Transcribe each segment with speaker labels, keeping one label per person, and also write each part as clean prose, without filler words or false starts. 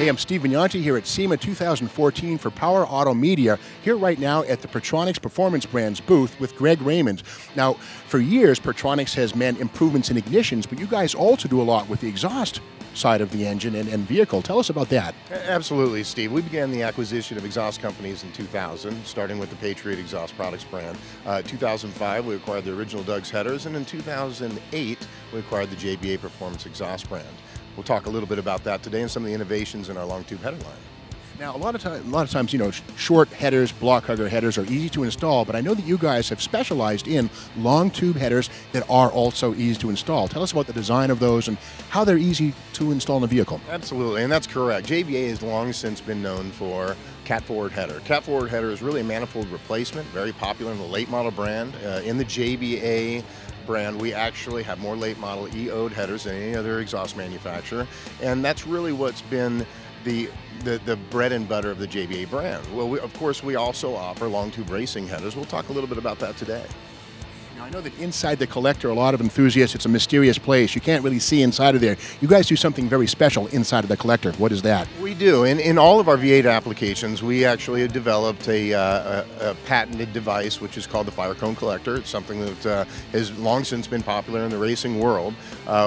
Speaker 1: Hey, I'm Steve Vignanti here at SEMA 2014 for Power Automedia, here right now at the Pertronix Performance Brands booth with Greg Raymond. Now, for years, Pertronix has meant improvements in ignitions, but you guys also do a lot with the exhaust side of the engine and vehicle. Tell us about that.
Speaker 2: Absolutely, Steve. We began the acquisition of exhaust companies in 2000, starting with the Patriot Exhaust Products brand. 2005, we acquired the original Doug's Headers, and in 2008, we acquired the JBA Performance Exhaust brand. We'll talk a little bit about that today and some of the innovations in our long tube header line.
Speaker 1: Now, a lot of times, you know, short headers, block hugger headers are easy to install, but I know that you guys have specialized in long tube headers that are also easy to install. Tell us about the design of those and how they're easy to install in a vehicle.
Speaker 2: Absolutely, and that's correct. JBA has long since been known for cat forward header. Cat forward header is really a manifold replacement, very popular in the late model brand. In the JBA brand, we actually have more late model EO'd headers than any other exhaust manufacturer, and that's really what's been the bread and butter of the JBA brand. Well, of course, we also offer long tube racing headers. We'll talk a little bit about that today.
Speaker 1: Now, I know that inside the collector, a lot of enthusiasts, it's a mysterious place. You can't really see inside of there. You guys do something very special inside of the collector. What is that?
Speaker 2: We do. In all of our V8 applications, we actually have developed a patented device which is called the fire cone collector. It's something that has long since been popular in the racing world.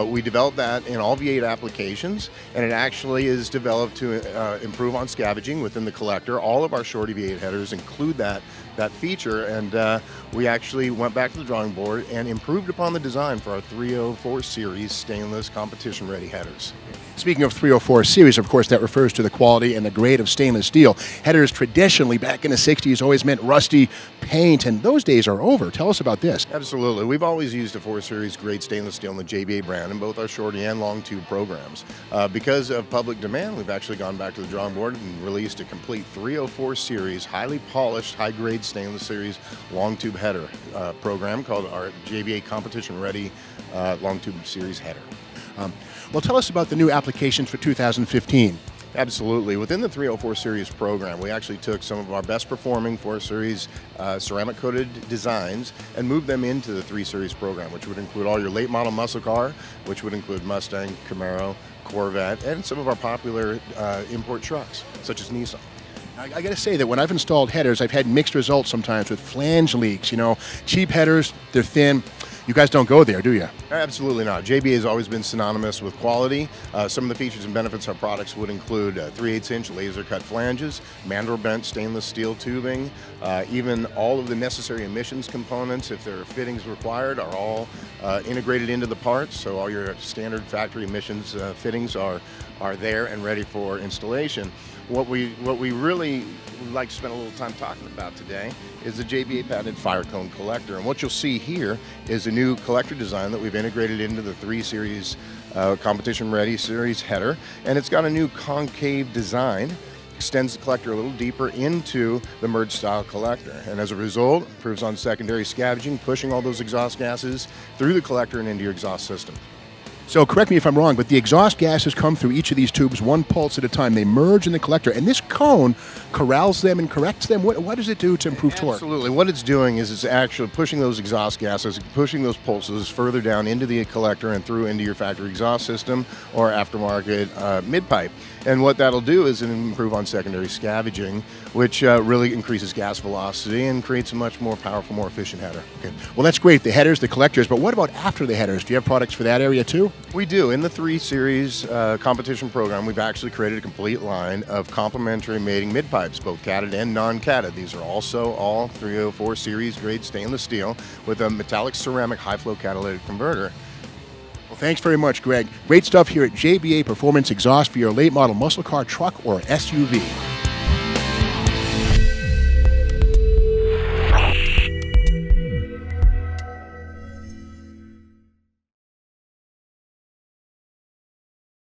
Speaker 2: We developed that in all V8 applications, and it actually is developed to improve on scavenging within the collector. All of our shorty V8 headers include that feature, and we actually went back to the drawing board and improved upon the design for our 304 series stainless competition ready headers.
Speaker 1: Speaking of 304 series, of course, that refers to the quality and the grade of stainless steel. Headers traditionally, back in the 60s, always meant rusty paint, and those days are over. Tell us about this.
Speaker 2: Absolutely. We've always used a 4 series grade stainless steel in the JBA brand in both our shorty and long tube programs. Because of public demand, we've actually gone back to the drawing board and released a complete 304 series, highly polished, high grade stainless series long tube header program called our JBA Competition Ready long tube series header.
Speaker 1: Well, tell us about the new applications for 2015.
Speaker 2: Absolutely. Within the 304 series program, we actually took some of our best performing 4 series ceramic coated designs and moved them into the 3 series program, which would include all your late model muscle car, which would include Mustang, Camaro, Corvette, and some of our popular import trucks, such as Nissan.
Speaker 1: I got to say that when I've installed headers, I've had mixed results sometimes with flange leaks. You know, cheap headers, they're thin. You guys don't go there, do you?
Speaker 2: Absolutely not. JBA has always been synonymous with quality. Some of the features and benefits of our products would include 3/8-inch laser cut flanges, mandrel bent stainless steel tubing, even all of the necessary emissions components, if there are fittings required, are all integrated into the parts. So all your standard factory emissions fittings are there and ready for installation. What we really would like to spend a little time talking about today is the JBA patented fire cone collector. And what you'll see here is a new collector design that we've integrated into the 3 series competition ready series header. And it's got a new concave design, extends the collector a little deeper into the merge style collector. And as a result, improves on secondary scavenging, pushing all those exhaust gases through the collector and into your exhaust system.
Speaker 1: So correct me if I'm wrong, but the exhaust gases come through each of these tubes one pulse at a time. They merge in the collector, and this cone corrals them and corrects them. What does it do to improve torque?
Speaker 2: Absolutely. What it's doing is it's actually pushing those exhaust gases, pushing those pulses further down into the collector and through into your factory exhaust system or aftermarket mid-pipe. And what that'll do is improve on secondary scavenging, which really increases gas velocity and creates a much more powerful, more efficient header.
Speaker 1: Okay. Well, that's great, the headers, the collectors, but what about after the headers? Do you have products for that area too?
Speaker 2: We do. In the 3 series competition program, we've actually created a complete line of complementary mating mid-pipes, both catted and non-catted. These are also all 304 series grade stainless steel with a metallic ceramic high flow catalytic converter.
Speaker 1: Well, thanks very much, Greg. Great stuff here at JBA Performance Exhaust for your late model muscle car, truck, or SUV.